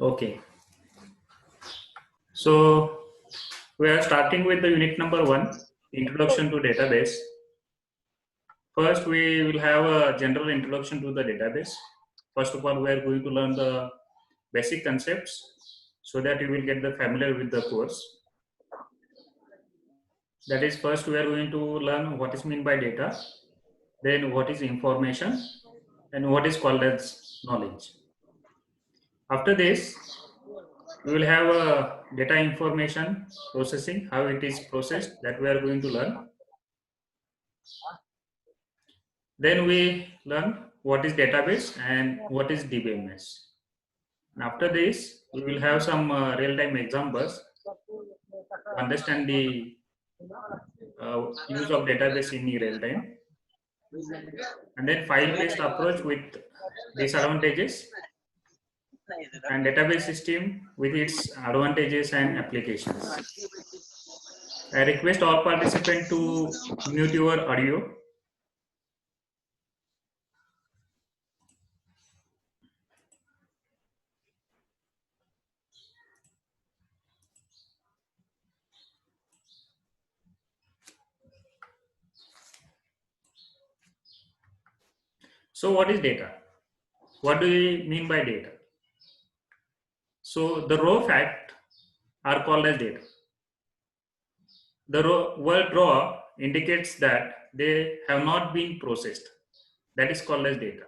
Okay, so we are starting with the unit number 1, Introduction to Database. First, we will have a general introduction to the database. First of all, we are going to learn the basic concepts so that you will get the familiar with the course. That is, first we are going to learn what is meant by data, then what is information, and what is called as knowledge. After this, we will have a data information processing, how it is processed, that we are going to learn. Then we learn what is database and what is DBMS. And after this, we will have some real-time examples to understand the use of database in real time. And then file-based approach with disadvantages and database system with its advantages and applications. I request all participants to mute your audio. So what is data? What do we mean by data? So the raw facts are called as data. The word raw indicates that they have not been processed. That is called as data.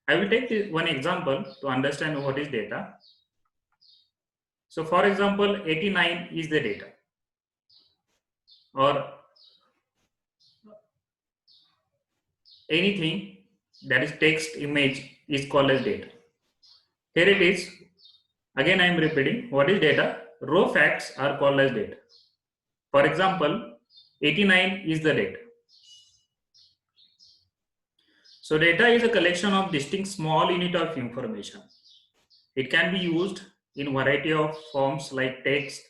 I will take one example to understand what is data. So for example, 89 is the data, or anything that is text image is called as data. Here it is. Again, I am repeating. What is data? Raw facts are called as data. For example, 89 is the data. So data is a collection of distinct small unit of information. It can be used in variety of forms like text,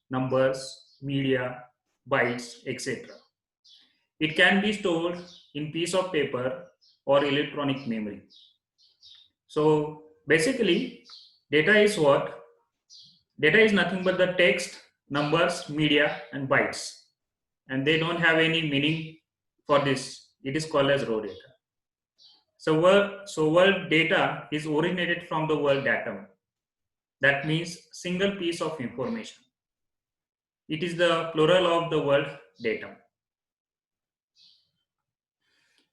numbers, media, bytes, etc. It can be stored in piece of paper or electronic memory. So basically, data is what? Data is nothing but the text, numbers, media, and bytes. And they don't have any meaning for this. It is called as raw data. So word data is originated from the word datum. That means single piece of information. It is the plural of the word datum.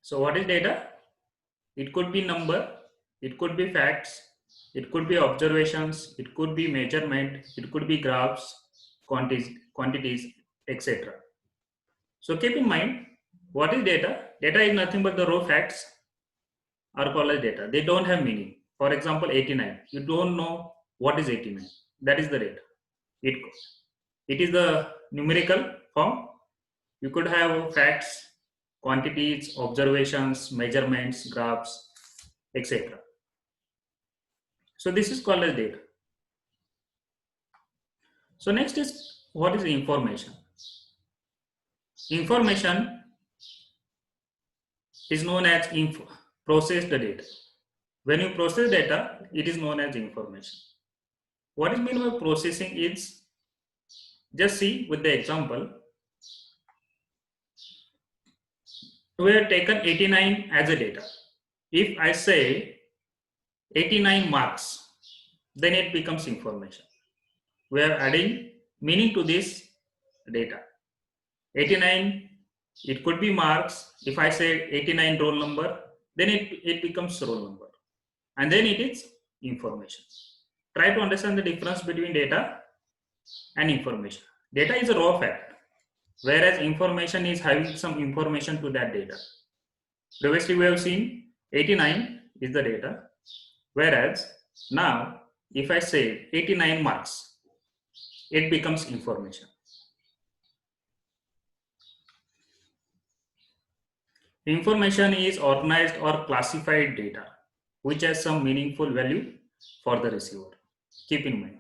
So what is data? It could be number, it could be facts, it could be observations, it could be measurement, it could be graphs, quantities, etc. So keep in mind, what is data? Data is nothing but the raw facts are called as data. They don't have meaning. For example, 89. You don't know what is 89. That is the data. It is the numerical form. You could have facts, quantities, observations, measurements, graphs, etc. So this is called as data. So next is, what is information? Information is known as processed data. When you process data, it is known as information. What is meant by processing is, just see with the example. We have taken 89 as a data. If I say 89 marks, then it becomes information. We are adding meaning to this data. 89, it could be marks. If I say 89 roll number, then it becomes roll number. And then it is information. Try to understand the difference between data and information. Data is a raw fact, whereas information is having some information to that data. Previously we have seen 89 is the data, whereas now if I say 89 marks, it becomes information. Information is organized or classified data which has some meaningful value for the receiver. Keep in mind,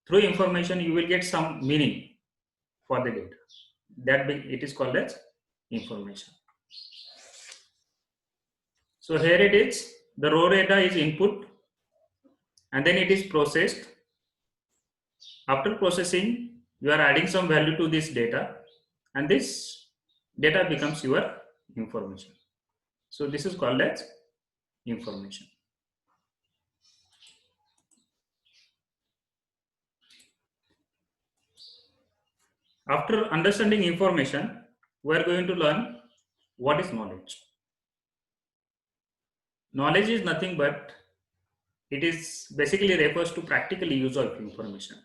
through information you will get some meaning for the data. That it is called as information. So here it is, the raw data is input and then it is processed. After processing, you are adding some value to this data, and this data becomes your information. So this is called as information. After understanding information, we are going to learn what is knowledge. Knowledge is nothing but it is basically refers to practical use of information.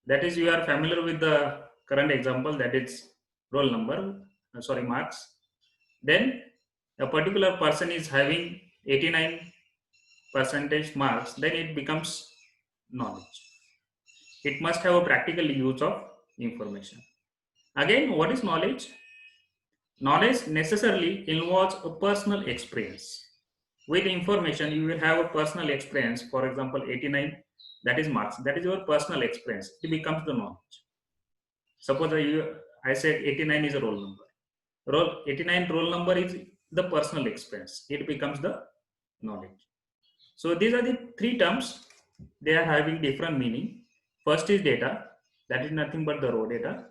That is, you are familiar with the current example, that is roll number, marks. Then a particular person is having 89 percentage marks, then it becomes knowledge. It must have a practical use of information. Again, what is knowledge? Knowledge necessarily involves a personal experience. With information, you will have a personal experience. For example, 89, that is marks. That is your personal experience. It becomes the knowledge. Suppose I said 89 is a roll number. 89 roll number is the personal experience. It becomes the knowledge. So these are the three terms. They are having different meaning. First is data. That is nothing but the raw data.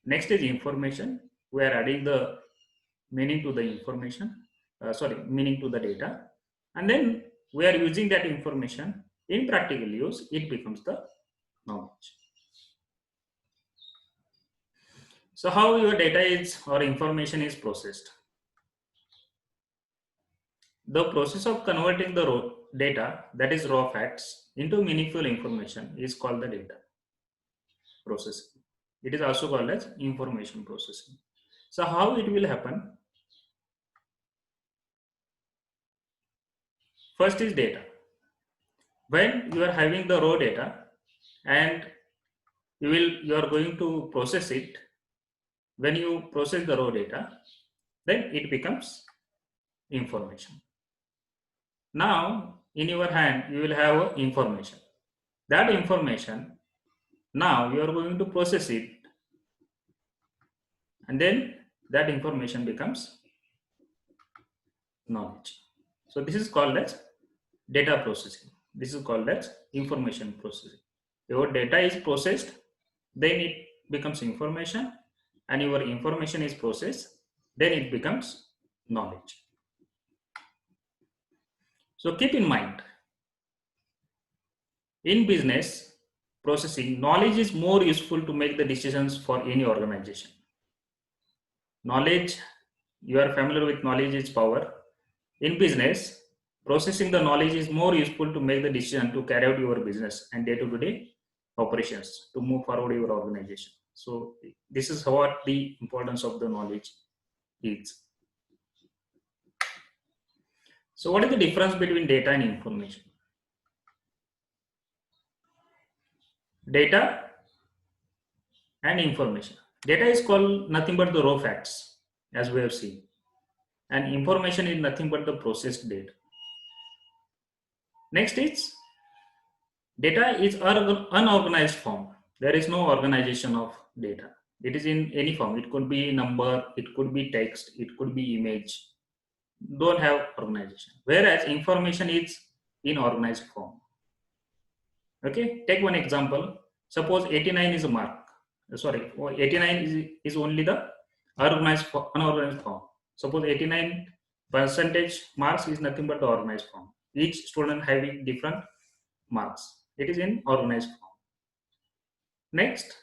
Next is information. We are adding the meaning to the information. Meaning to the data. And then we are using that information in practical use. It becomes the knowledge. So how your data is or information is processed? The process of converting the raw data, that is raw facts, into meaningful information is called the data processing. It is also called as information processing. So how it will happen? First is data. When you are having the raw data and you are going to process it, when you process the raw data, then it becomes information. Now in your hand you will have information. That information, now you are going to process it, and then that information becomes knowledge. So this is called as data processing. This is called as information processing. Your data is processed, then it becomes information, and your information is processed, then it becomes knowledge. So keep in mind, in business processing, knowledge is more useful to make the decisions for any organization. Knowledge, you are familiar with knowledge is power. In business, processing the knowledge is more useful to make the decision to carry out your business and day-to-day operations to move forward your organization. So this is what the importance of the knowledge is. So what is the difference between data and information? Data and information. Data is called nothing but the raw facts, as we have seen, and information is nothing but the processed data. Next is data is unorganized form. There is no organization of data. It is in any form. It could be number, it could be text, it could be image. Don't have organization. Whereas information is in organized form. Okay, take one example. Suppose 89 is a mark. 89 is only the unorganized form. Suppose 89 percentage marks is nothing but the organized form. Each student having different marks. It is in organized form. Next,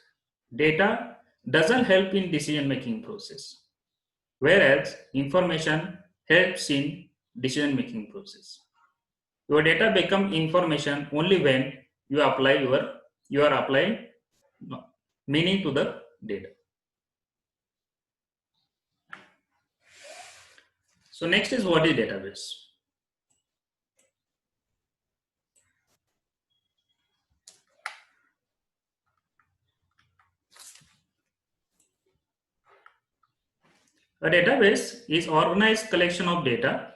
data doesn't help in decision making process, whereas information helps in decision making process. Your data become information only when you are applying meaning to the data. So next is what is database? A database is organized collection of data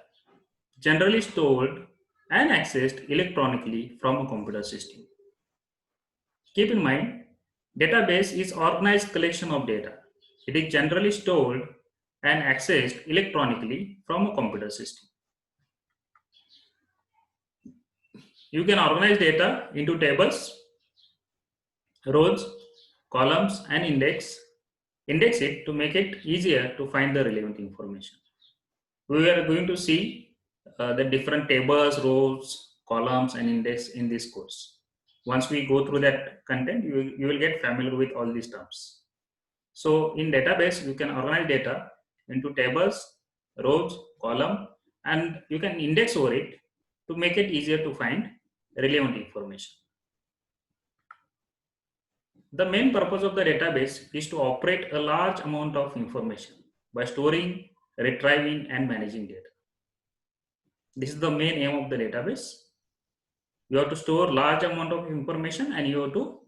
generally stored and accessed electronically from a computer system. Keep in mind, database is organized collection of data. It is generally stored and accessed electronically from a computer system. You can organize data into tables, rows, columns, and index it to make it easier to find the relevant information. We are going to see the different tables, rows, columns, and index in this course. Once we go through that content, you will get familiar with all these terms. So in database, you can organize data into tables, rows, column, and you can index over it to make it easier to find relevant information. The main purpose of the database is to operate a large amount of information by storing, retrieving, and managing data. This is the main aim of the database. You have to store large amount of information and you have to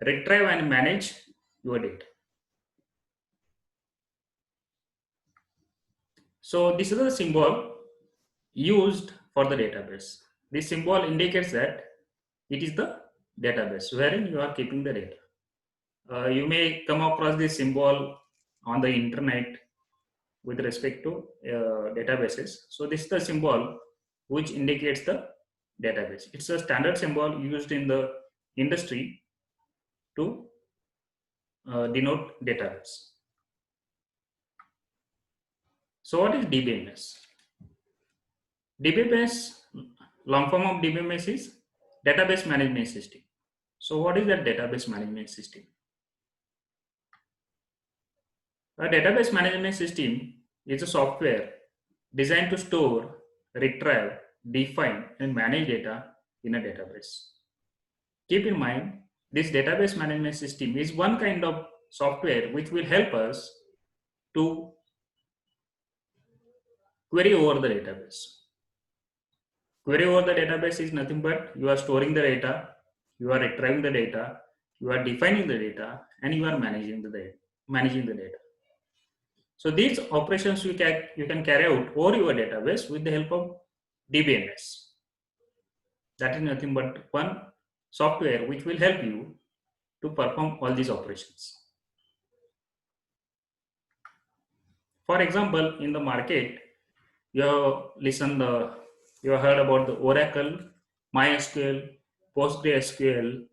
retrieve and manage your data. So this is the symbol used for the database. This symbol indicates that it is the database wherein you are keeping the data. You may come across this symbol on the internet with respect to databases. So this is the symbol which indicates the database. It's a standard symbol used in the industry to denote database. So what is DBMS? DBMS, long form of DBMS is database management system. So what is that database management system? A database management system is a software designed to store, retrieve, define, and manage data in a database. Keep in mind, this database management system is one kind of software which will help us to query over the database. Query over the database is nothing but you are storing the data, you are retrieving the data, you are defining the data, and you are managing the data. So these operations you can carry out over your database with the help of DBMS. That is nothing but one software which will help you to perform all these operations. For example, in the market, you have heard about the Oracle, MySQL, PostgreSQL,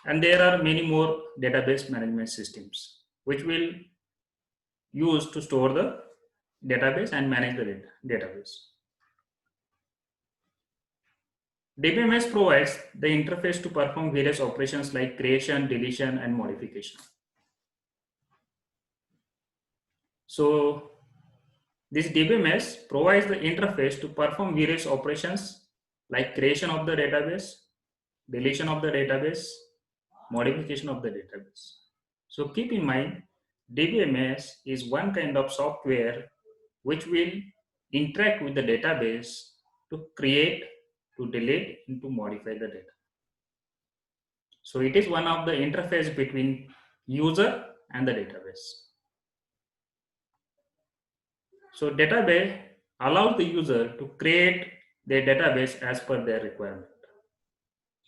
and there are many more database management systems which will use to store the database and manage the database. DBMS provides the interface to perform various operations like creation, deletion, and modification. So this DBMS provides the interface to perform various operations like creation of the database, deletion of the database, modification of the database. So keep in mind, DBMS is one kind of software which will interact with the database to create, to delete, and to modify the data. So it is one of the interface between user and the database. So database allows the user to create their database as per their requirement.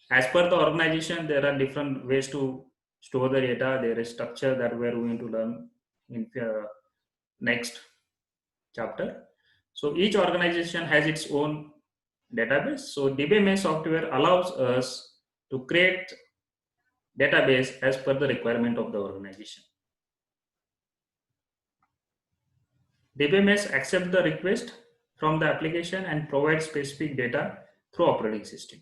As per the organization, there are different ways to store the data. There is structure that we are going to learn in next chapter. So each organization has its own database. So DBMS software allows us to create database as per the requirement of the organization. DBMS accepts the request from the application and provides specific data through operating system.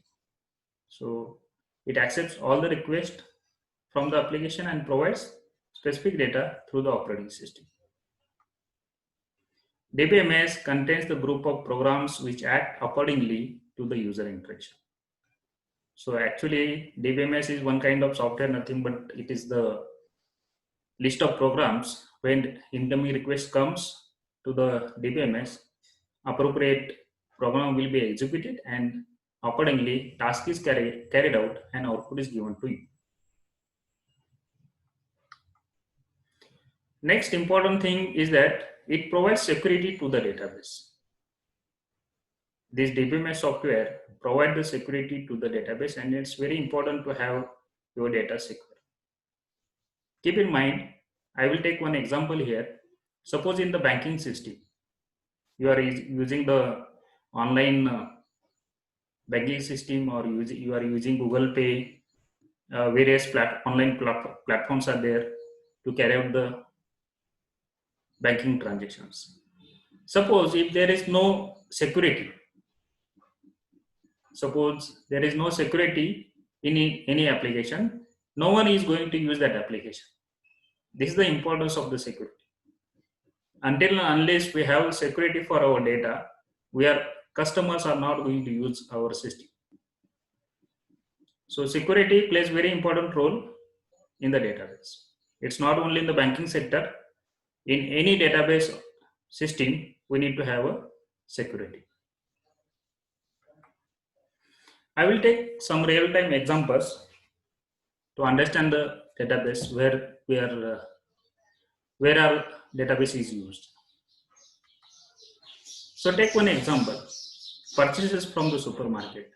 So it accepts all the requests from the application and provides specific data through the operating system. DBMS contains the group of programs which act accordingly to the user interaction. So actually DBMS is one kind of software, nothing but it is the list of programs. When incoming request comes to the DBMS, appropriate program will be executed and accordingly task is carried out and output is given to you. Next important thing is that it provides security to the database. This DBMS software provides the security to the database, and it's very important to have your data secure. Keep in mind, I will take one example here. Suppose in the banking system, you are using the online banking system, or you are using Google Pay, various online platforms are there to carry out the banking transactions. Suppose if there is no security, suppose there is no security in any application, no one is going to use that application. This is the importance of the security. Until and unless we have security for our data, we are customers are not going to use our system. So security plays very important role in the database. It's not only in the banking sector. In any database system, we need to have a security. I will take some real-time examples to understand the database where our database is used. So take one example: purchases from the supermarket.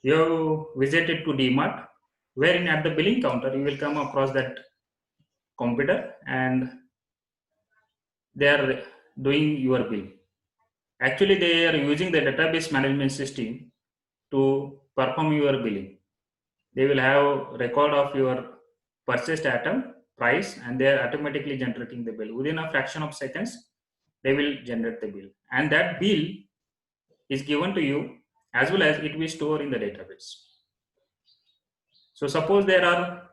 You have visited to DMart, wherein at the billing counter you will come across that computer and they are doing your bill. Actually, they are using the database management system to perform your billing. They will have record of your purchased item price, and they are automatically generating the bill. Within a fraction of seconds, they will generate the bill, and that bill is given to you, as well as it will store in the database. So suppose there are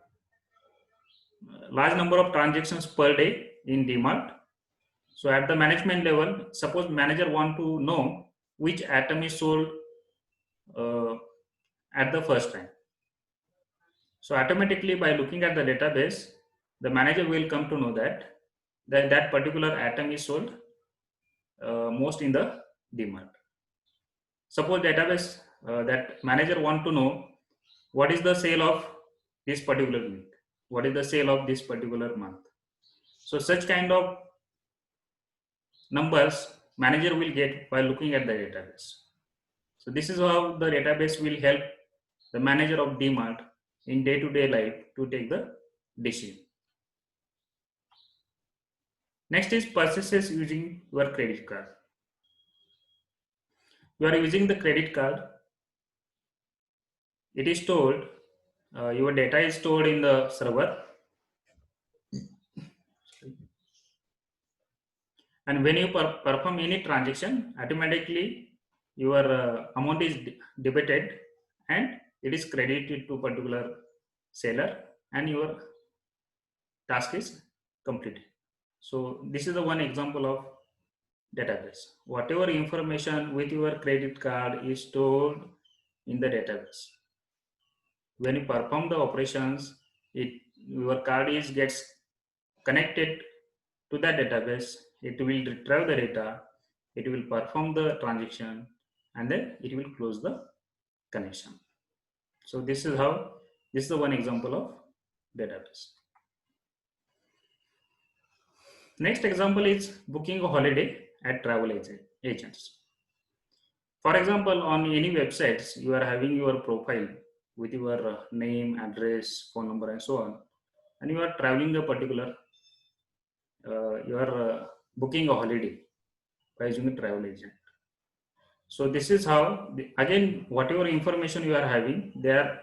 large number of transactions per day in DMart. So at the management level, suppose manager want to know which item is sold uh, at the first time. So automatically, by looking at the database, the manager will come to know that particular item is sold most in the DMart. Suppose database that manager want to know what is the sale of this particular week, what is the sale of this particular month. So such kind of numbers manager will get by looking at the database. So this is how the database will help the manager of DMart in day-to-day life to take the decision. Next is purchases using your credit card. You are using the credit card. It is stored, your data is stored in the server. And when you perform any transaction, automatically your amount is debited and it is credited to particular seller, and your task is completed. So this is the one example of database. Whatever information with your credit card is stored in the database. When you perform the operations, your card gets connected to that database. It will retrieve the data, it will perform the transaction, and then it will close the connection. So this is the one example of database. Next example is booking a holiday at travel agents. For example, on any websites, you are having your profile with your name, address, phone number, and so on, and you are traveling a particular, you are booking a holiday by using a travel agent. So this is how, again, whatever information you are having, they are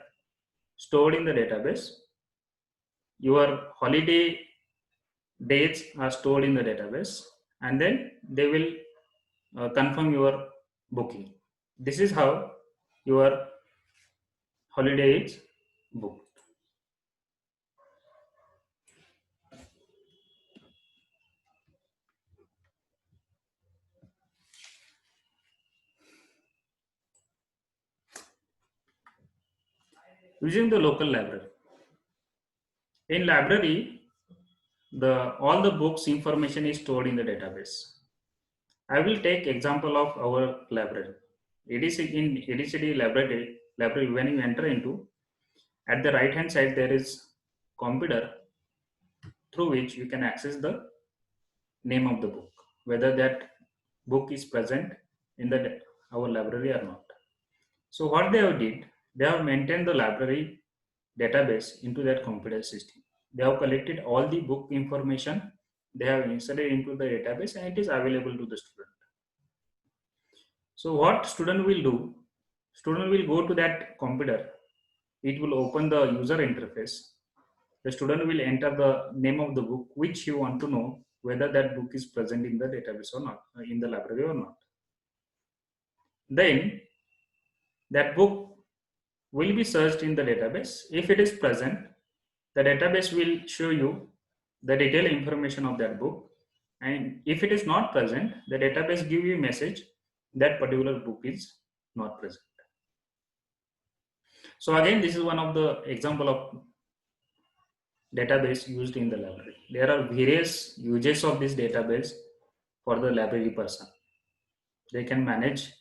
stored in the database. Your holiday dates are stored in the database, and then they will confirm your booking. This is how your holiday is booked. Using the local library. In library, all the books information is stored in the database. I will take example of our library. In ADCD library, when you enter into, at the right hand side there is computer through which you can access the name of the book, whether that book is present in our library or not. So what they have did, they have maintained the library database into that computer system. They have collected all the book information, they have inserted into the database, and it is available to the student. So what student will do? Student will go to that computer. It will open the user interface. The student will enter the name of the book which you want to know whether that book is present in the database or not, in the library or not. Then that book will be searched in the database. If it is present, the database will show you the detailed information of that book. And if it is not present, the database give you a message that particular book is not present. So again, this is one of the example of database used in the library. There are various uses of this database for the library person. They can manage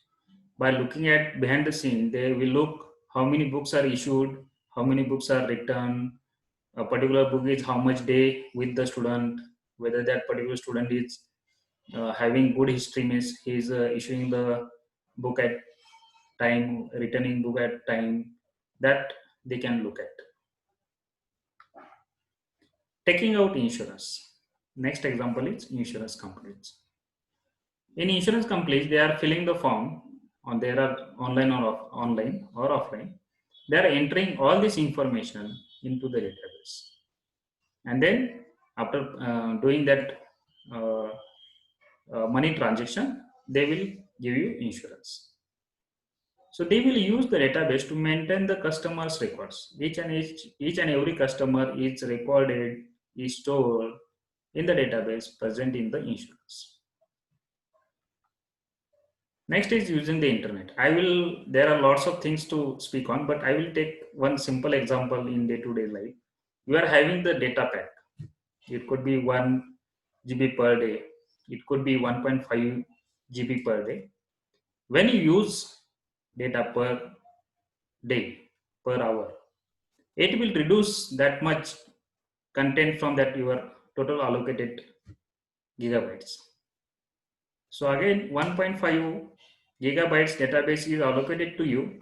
by looking at behind the scene. They will look how many books are issued, how many books are written, a particular book is how much day with the student, whether that particular student is having good history, means he is issuing the book at time, returning book at time, that they can look at. Taking out insurance. Next example is insurance companies. In insurance companies, they are filling the form on their online or offline. They are entering all this information into the database, and then after doing that money transaction, they will give you insurance. So they will use the database to maintain the customer's records. Each and every customer is recorded, is stored in the database present in the insurance. Next is using the internet. There are lots of things to speak on, but I will take one simple example in day-to-day life. You are having the data pack. It could be 1 GB per day. It could be 1.5 GB per day. When you use data per day, per hour, it will reduce that much content from that your total allocated gigabytes. So again, 1.5 gigabytes database is allocated to you,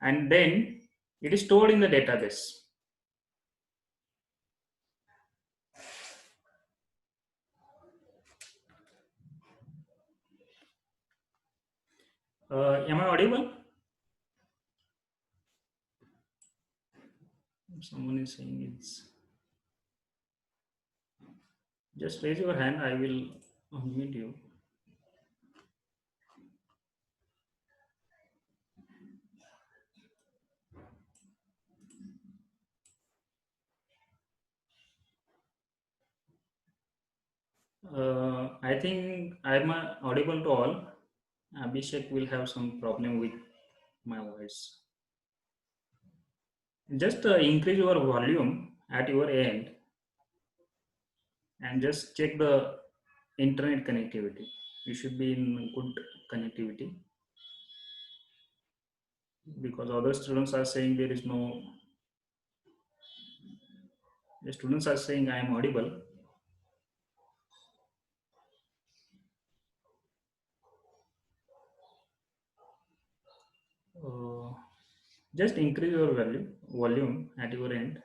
and then it is stored in the database. Am I audible? Someone is saying it's. Just raise your hand, I will unmute you. I think I'm audible to all. Abhishek will have some problem with my voice. Just increase your volume at your end and just check the internet connectivity. You should be in good connectivity, because other students are saying there is no. The students are saying I am audible. Uh, just increase your volume at your end.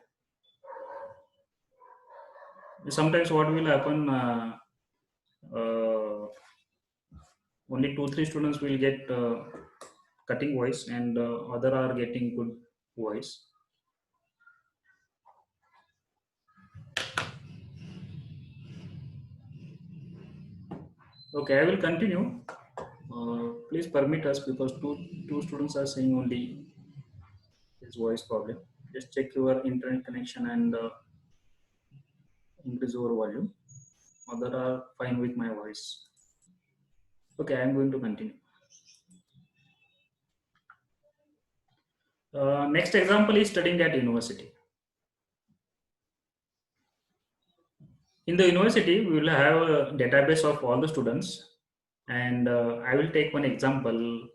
Sometimes what will happen, only 2-3 students will get cutting voice, and other are getting good voice. Okay, I will continue. Please permit us, because two students are saying only this voice problem. Just check your internet connection and increase your volume. Other are fine with my voice. Okay, I am going to continue. Next example is studying at university. In the university, we will have a database of all the students, and I will take one example.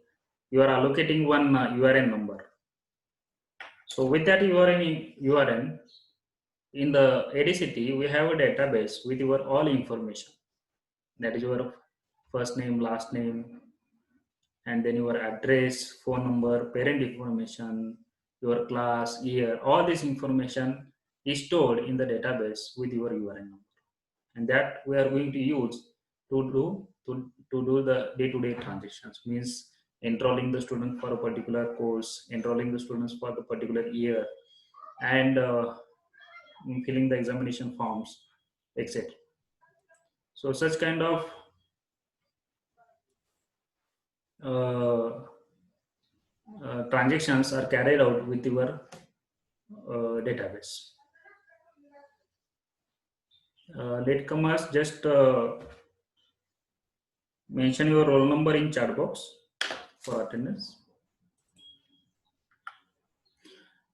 You are allocating one URN number. So with that URN, in the ADCT, we have a database with your all information. That is your first name, last name, and then your address, phone number, parent information, your class, year. All this information is stored in the database with your URN number, and that we are going to use to do the day-to-day transactions. Means enrolling the student for a particular course, enrolling the students for the particular year, and filling the examination forms, etc. So such kind of transactions are carried out with your database. Latecomers, just mention your roll number in chat box for attendance.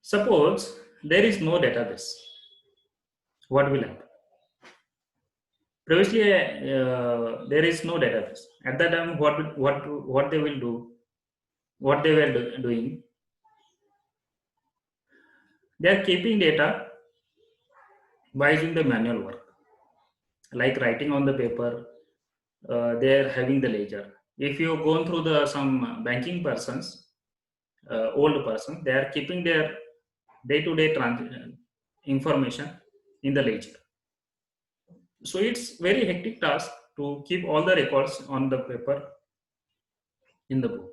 Suppose there is no database. What will happen? Previously, there is no database. At that time, what they will do? What they were doing? They are keeping data by using the manual work, like writing on the paper. They are having the ledger. If you go through the some banking persons, old person, they are keeping their day-to-day information in the ledger. So it's very hectic task to keep all the records on the paper in the book,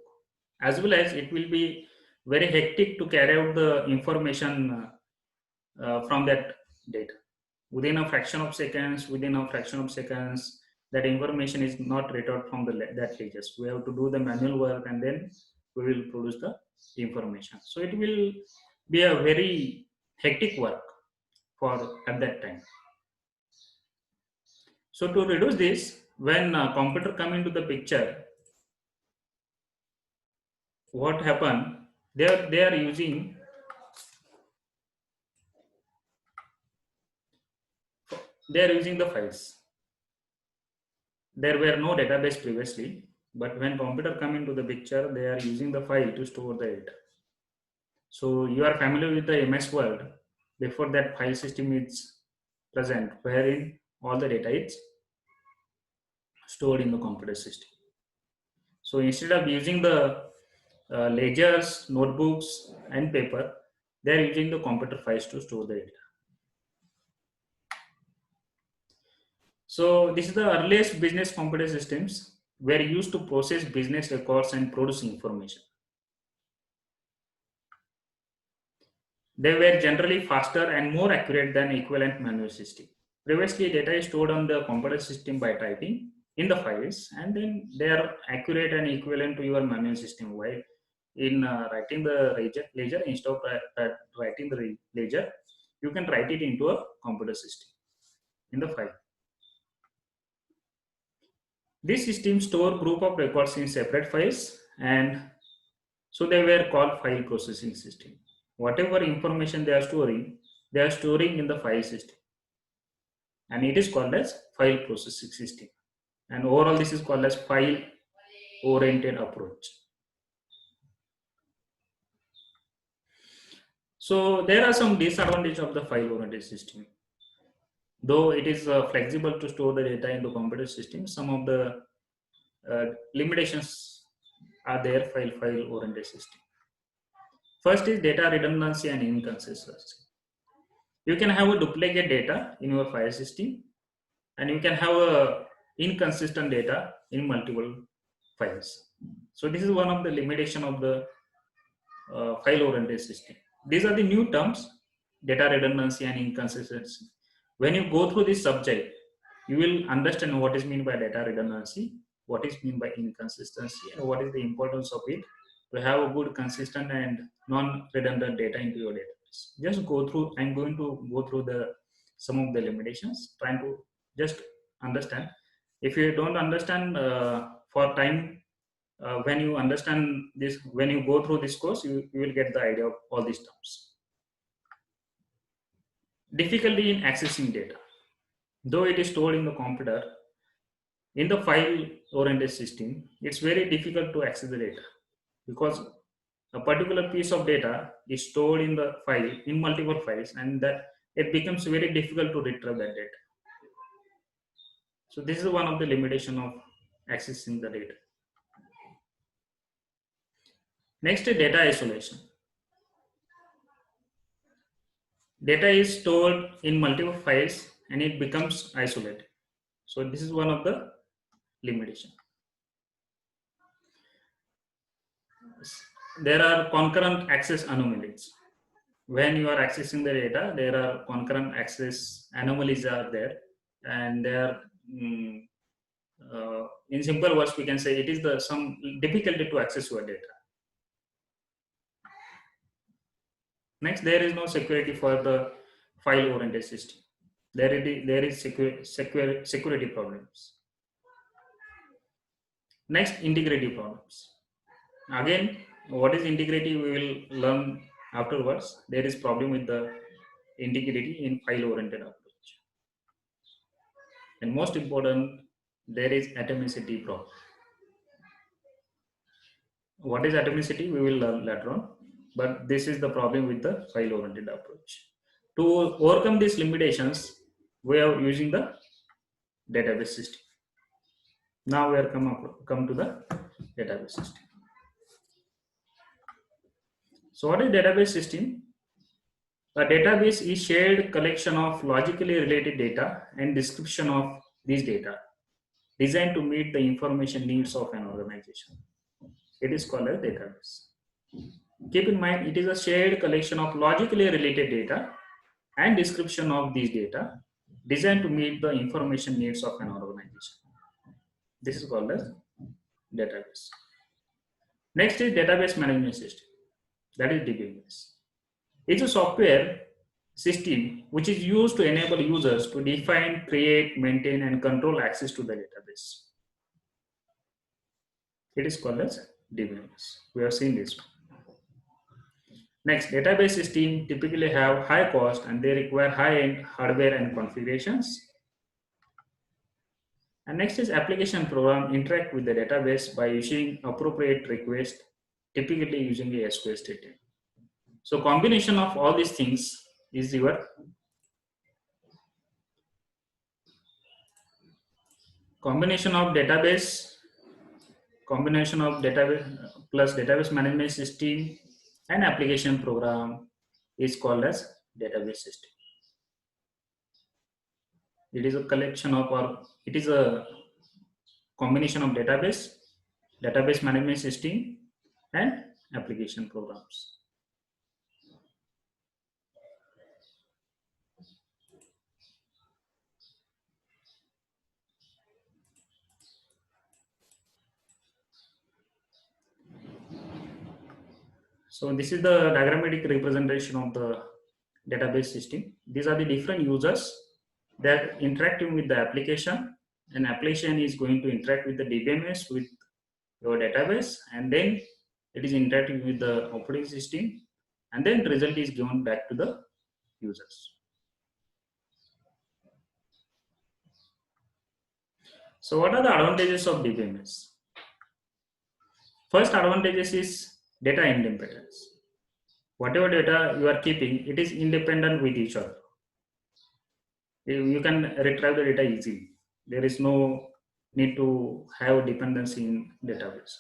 as well as it will be very hectic to carry out the information from that data. Within a fraction of seconds, that information is not read out from that ledgers. We have to do the manual work, and then we will produce the information. So it will be a very hectic work for at that time. So to reduce this, when computer come into the picture, what happened? They are using the files. There were no database previously, but when computer come into the picture, they are using the file to store the data. So you are familiar with the MS Word. Before that, file system is present, wherein all the data is stored in the computer system. So instead of using the ledgers, notebooks, and paper, they are using the computer files to store the data. So this is the earliest business computer systems were used to process business records and produce information. They were generally faster and more accurate than equivalent manual system. Previously, data is stored on the computer system by typing in the files, and then they are accurate and equivalent to your manual system. While in writing the ledger, instead of writing the ledger, you can write it into a computer system in the file. This system store group of records in separate files, and so they were called file processing system. Whatever information they are storing in the file system, and it is called as file processing system. And overall, this is called as file oriented approach. So there are some disadvantages of the file oriented system. Though it is flexible to store the data in the computer system, some of the limitations are there file oriented system. First is data redundancy and inconsistency. You can have a duplicate data in your file system, and you can have a inconsistent data in multiple files. So this is one of the limitation of the file oriented system. These are the new terms: data redundancy and inconsistency. When you go through this subject, you will understand what is meant by data redundancy, what is meant by inconsistency, and what is the importance of it to have a good, consistent, and non-redundant data into your database. Just go through. I'm going to go through some of the limitations, trying to just understand. If you don't understand for time, when you understand this, when you go through this course, you will get the idea of all these terms. Difficulty in accessing data. Though it is stored in the computer, in the file oriented system, it's very difficult to access the data, because a particular piece of data is stored in the file in multiple files, and that it becomes very difficult to retrieve that data. So this is one of the limitation of accessing the data. Next is data isolation. Data is stored in multiple files and it becomes isolated. So this is one of the limitation. there are concurrent access anomalies. When you are accessing the data, there are concurrent access anomalies are there, and they are in simple words we can say it is the some difficulty to access your data. Next, there is no security for the file oriented system. There is security problems. Next, integrity problems. Again, what is integrity we will learn afterwards. There is problem with the integrity in file oriented approach. And most important, there is atomicity problem. What is atomicity we will learn later on, but this is the problem with the file oriented approach. To overcome these limitations, we are using the database system. Now we are come to the database system. So what is database system? A database is shared collection of logically related data and description of these data designed to meet the information needs of an organization. It is called a database. Keep in mind, it is a shared collection of logically related data and description of these data designed to meet the information needs of an organization. This is called as database. Next is database management system, that is DBMS. It's a software system which is used to enable users to define, create, maintain, and control access to the database. It is called as DBMS. We have seen this one. Next, database systems typically have high cost and they require high-end hardware and configurations. And next is application program interact with the database by issuing appropriate request, typically using a SQL statement. So combination of all these things is your combination of database plus database management system and application program is called as database system. It is a collection of, or it is a combination of database management system, and application programs. So this is the diagrammatic representation of the database system. These are the different users that interacting with the application. An application is going to interact with the DBMS with your database, and then it is interacting with the operating system, and then the result is given back to the users. So what are the advantages of DBMS? First advantages is data independence. Whatever data you are keeping, it is independent with each other. You can retrieve the data easily. There is no need to have dependency in database.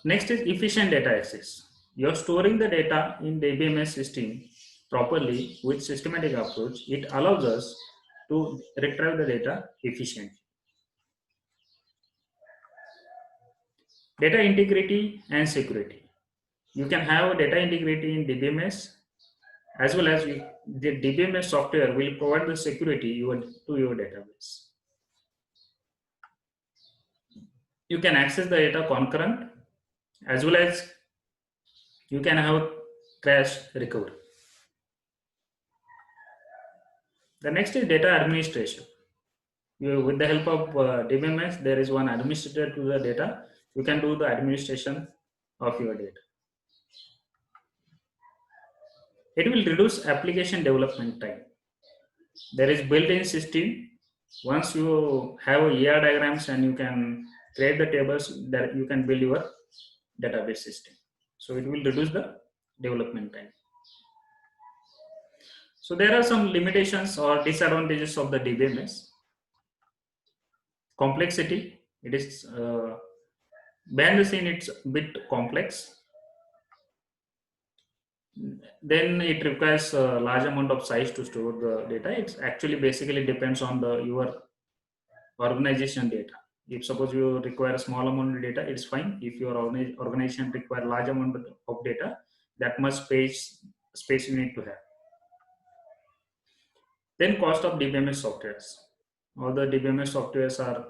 Next is efficient data access. You are storing the data in the DBMS system properly with systematic approach. It allows us to retrieve the data efficiently. Data integrity and security. You can have data integrity in DBMS, as well as the DBMS software will provide the security to your database. You can access the data concurrent, as well as you can have crash recovery. The next is data administration. With the help of DBMS, there is one administrator to the data. You can do the administration of your data. It will reduce application development time. There is built-in system. Once you have ER diagrams and you can create the tables, that you can build your database system. So it will reduce the development time. So there are some limitations or disadvantages of the DBMS. Complexity. It is behind the scene, it's a bit complex. Then it requires a large amount of size to store the data. It's actually basically depends on your organization data. If suppose you require a small amount of data, it's fine. If your organization require large amount of data, that much space you need to have. Then cost of DBMS softwares. All the DBMS softwares are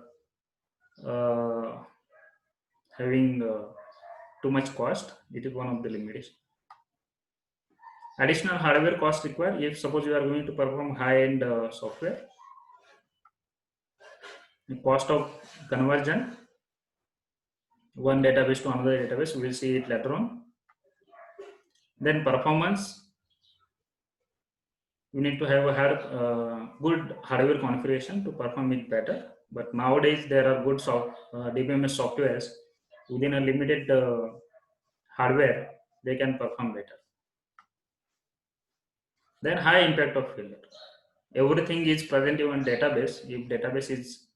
having too much cost. It is one of the limitations. Additional hardware cost required if suppose you are going to perform high-end software. The cost of conversion, one database to another database, we will see it later on. Then performance, you need to have a good hardware configuration to perform it better. But nowadays there are good DBMS softwares within a limited hardware, they can perform better. Then high impact of failure. Everything is present in one database. If database is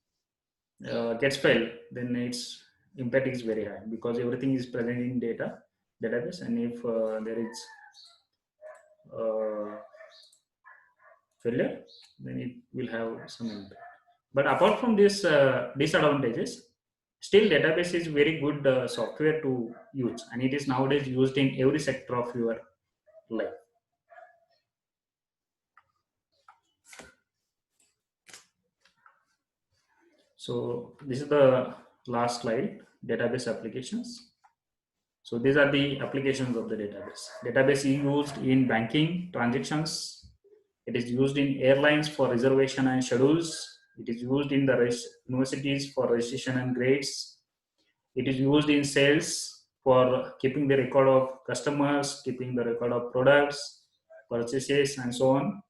gets failed, then its impact is very high because everything is present in database, and if there is failure, then it will have some impact. But apart from this disadvantages, still database is very good software to use, and it is nowadays used in every sector of your life. So this is the last slide, database applications. So these are the applications of the database. Database is used in banking transactions. It is used in airlines for reservation and schedules. It is used in the universities for registration and grades. It is used in sales for keeping the record of customers, keeping the record of products, purchases, and so on.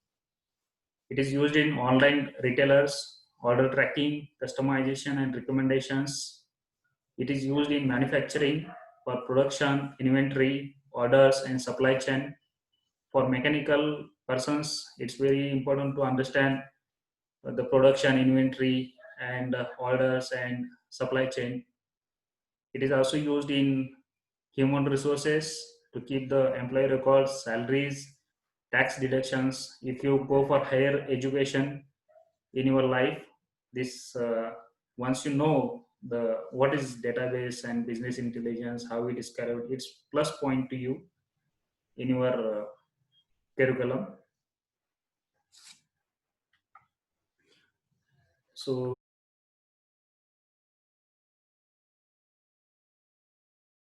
It is used in online retailers, order tracking, customization, and recommendations. It is used in manufacturing for production, inventory, orders, and supply chain. For mechanical persons, it's very important to understand the production, inventory, and orders and supply chain. It is also used in human resources to keep the employee records, salaries, tax deductions. If you go for higher education in your life, this once you know the what is database and business intelligence, how it is carried, it's plus point to you in your curriculum. So